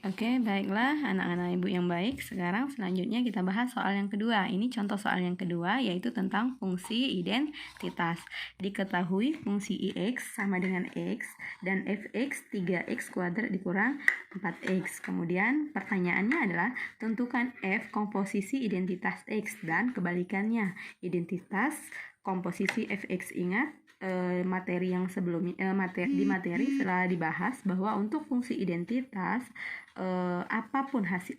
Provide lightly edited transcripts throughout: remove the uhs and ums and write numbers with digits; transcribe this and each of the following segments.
Oke, baiklah anak-anak ibu yang baik. Sekarang selanjutnya kita bahas soal yang kedua. Ini contoh soal yang kedua, yaitu tentang fungsi identitas. Diketahui fungsi IX sama dengan X dan fx 3x kuadrat dikurang 4x. Kemudian pertanyaannya adalah tentukan f komposisi identitas X dan kebalikannya. Identitas komposisi fx. Ingat materi yang sebelumnya di materi telah dibahas bahwa untuk fungsi identitas apapun hasil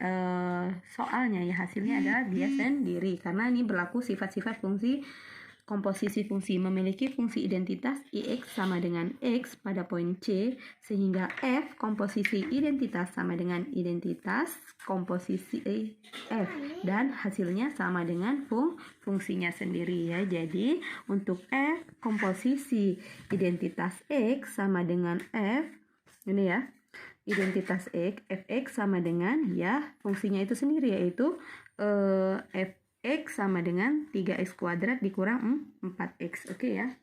soalnya ya hasilnya adalah dia sendiri, karena ini berlaku sifat-sifat fungsi komposisi fungsi. Memiliki fungsi identitas IX sama dengan X pada poin C, sehingga F komposisi identitas sama dengan identitas komposisi F, dan hasilnya sama dengan fungsinya sendiri ya. Jadi untuk F komposisi identitas X sama dengan F, ini ya, identitas X, fx sama dengan ya fungsinya itu sendiri, yaitu fx sama dengan 3x kuadrat dikurang 4x. Oke ya.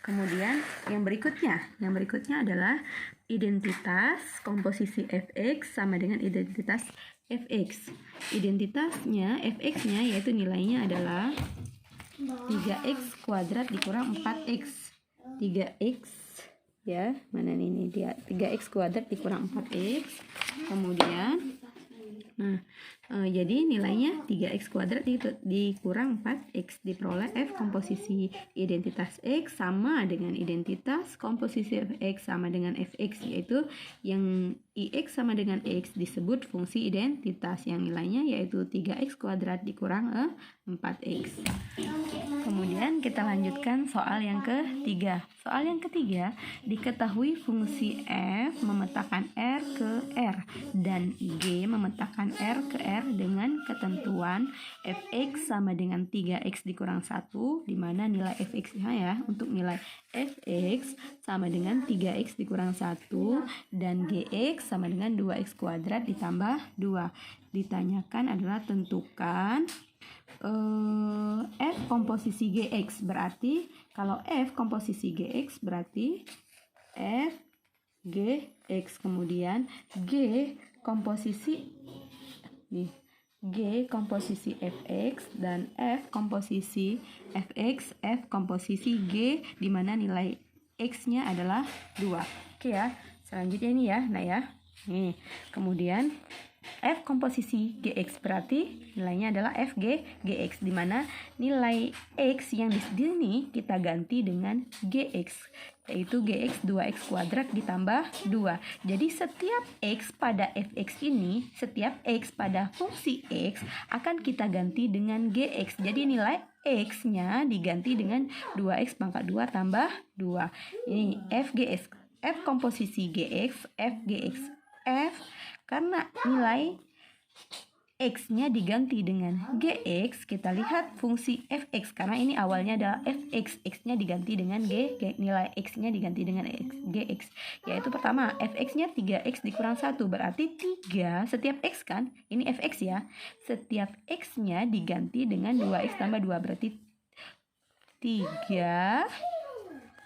Kemudian yang berikutnya adalah identitas komposisi fx sama dengan identitas fx. Identitasnya fx-nya yaitu nilainya adalah 3x kuadrat dikurang 4x. 3x ya, mana ini dia, 3x kuadrat dikurang 4x. Kemudian jadi nilainya 3x kuadrat dikurang 4x, diperoleh f komposisi identitas X sama dengan identitas komposisi fx sama dengan fx, yaitu yang ix sama dengan x disebut fungsi identitas, yang nilainya yaitu 3x kuadrat dikurang 4x. Kemudian kita lanjutkan soal yang ketiga. Soal yang ketiga, diketahui fungsi f memetakan r ke r dan g memetakan r ke r dengan ketentuan fx sama dengan 3x dikurang 1, di mana nilai fx-nya ya, untuk nilai fx sama dengan 3x dikurang 1 dan gx sama dengan 2x kuadrat ditambah 2. Ditanyakan adalah tentukan f komposisi gx. Berarti kalau f komposisi gx berarti f gx, kemudian g komposisi fx dan f komposisi fx, f komposisi g, di mana nilai x-nya adalah 2. Oke ya. Selanjutnya ini ya, nah ya. Nih, kemudian f komposisi gx berarti nilainya adalah f gx, di mana nilai x yang di sini kita ganti dengan gx, yaitu gx 2x kuadrat ditambah 2. Jadi setiap x pada fx ini, setiap x pada fungsi x akan kita ganti dengan gx. Jadi nilai x-nya diganti dengan 2x pangkat 2 tambah 2. Ini fgx, f komposisi gx, fgx, f, karena nilai x-nya diganti dengan gx, kita lihat fungsi fx, karena ini awalnya adalah fx, x-nya diganti dengan nilai x-nya diganti dengan gx, yaitu pertama fx-nya 3x dikurang 1, berarti 3, setiap x kan, ini fx ya, setiap x-nya diganti dengan 2x tambah 2, berarti 3,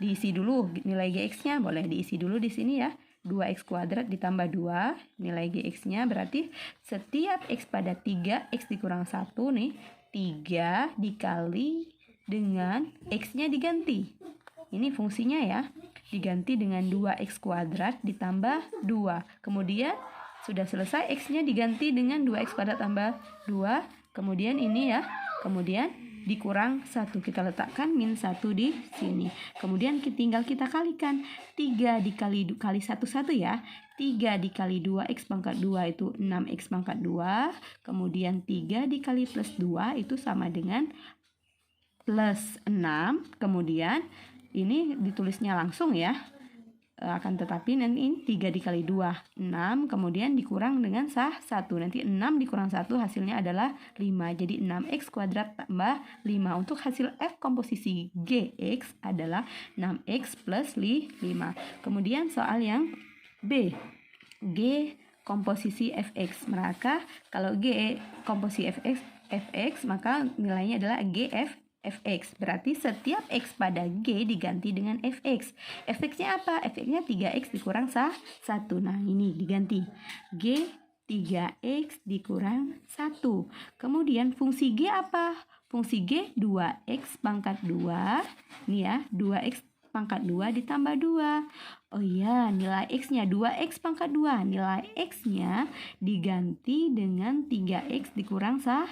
diisi dulu nilai gx-nya, boleh diisi dulu di sini ya. 2x kuadrat ditambah 2, nilai gx-nya berarti setiap x pada 3x dikurang 1 nih, 3 dikali dengan x-nya diganti. Ini fungsinya ya, diganti dengan 2x kuadrat ditambah 2. Kemudian sudah selesai, x-nya diganti dengan 2x kuadrat tambah 2. Kemudian ini ya, kemudian dikurang 1, kita letakkan min 1 di sini. Kemudian tinggal kita kalikan, 3 dikali 1 ya, 3 dikali 2x pangkat 2 itu 6x pangkat 2. Kemudian 3 dikali plus 2 itu sama dengan plus 6. Kemudian ini ditulisnya langsung ya, akan tetapi nanti ini 3 dikali 2, 6, kemudian dikurang dengan 1, nanti 6 dikurang 1 hasilnya adalah 5, jadi 6x kuadrat tambah 5. Untuk hasil f komposisi gx adalah 6x plus 5. Kemudian soal yang b, g komposisi fx, maka kalau g komposisi fx maka nilainya adalah gf fx. Berarti setiap x pada G diganti dengan fx. Fx-nya apa? Fx-nya 3x dikurang 1. Nah, ini diganti. G 3x dikurang 1. Kemudian fungsi G apa? Fungsi G 2x pangkat 2. Ini ya, 2x pangkat 2 ditambah 2. Oh iya, nilai x-nya 2x pangkat 2. Nilai x-nya diganti dengan 3x dikurang 1.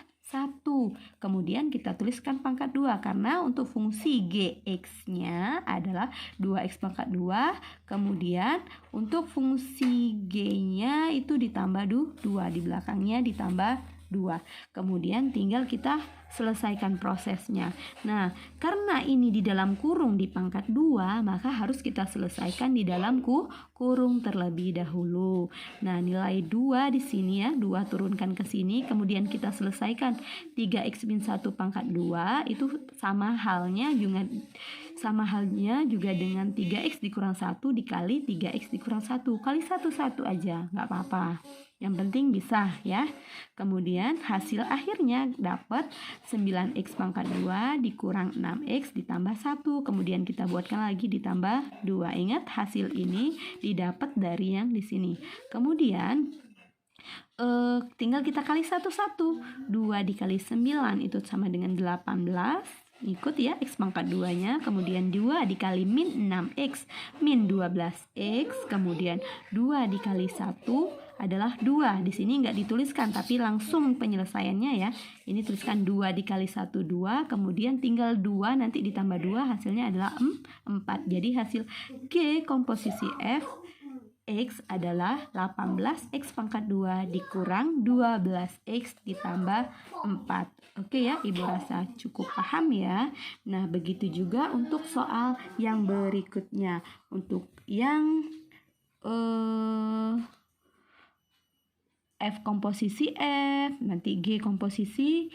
Kemudian kita tuliskan pangkat 2 karena untuk fungsi gx-nya adalah 2x pangkat 2. Kemudian untuk fungsi g-nya itu ditambah 2, di belakangnya ditambah 2. Kemudian tinggal kita selesaikan prosesnya. Nah, karena ini di dalam kurung di pangkat 2, maka harus kita selesaikan di dalam kurung terlebih dahulu. Nah, nilai 2 di sini ya, 2 turunkan ke sini, kemudian kita selesaikan 3x min 1 pangkat 2, itu sama halnya juga dengan 3x dikurang 1 dikali 3x dikurang 1. Kali 1 aja, nggak apa-apa. Yang penting bisa ya. Kemudian hasil akhirnya dapat 9x pangkat 2 dikurang 6x ditambah 1. Kemudian kita buatkan lagi ditambah 2. Ingat hasil ini didapat dari yang di sini. Kemudian tinggal kita kali 1. 2 dikali 9 itu sama dengan 18. Ikut ya x pangkat 2-nya. Kemudian 2 dikali min 6x min 12x. Kemudian 2 dikali 1 adalah 2. Di sini nggak dituliskan tapi langsung penyelesaiannya ya. Ini tuliskan 2 dikali 1 2, kemudian tinggal 2 nanti ditambah 2 hasilnya adalah 4. Jadi hasil G komposisi F X adalah 18x pangkat 2 dikurang 12x ditambah 4. Oke ya, Ibu rasa cukup paham ya. Nah, begitu juga untuk soal yang berikutnya. Untuk yang F komposisi F, nanti G komposisi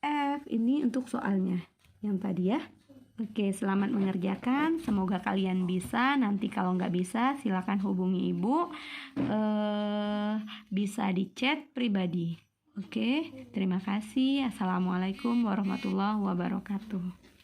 F. Ini untuk soalnya yang tadi ya. Oke, selamat mengerjakan. Semoga kalian bisa. Nanti kalau nggak bisa, silakan hubungi Ibu. Bisa di chat pribadi. Oke, terima kasih. Assalamualaikum warahmatullahi wabarakatuh.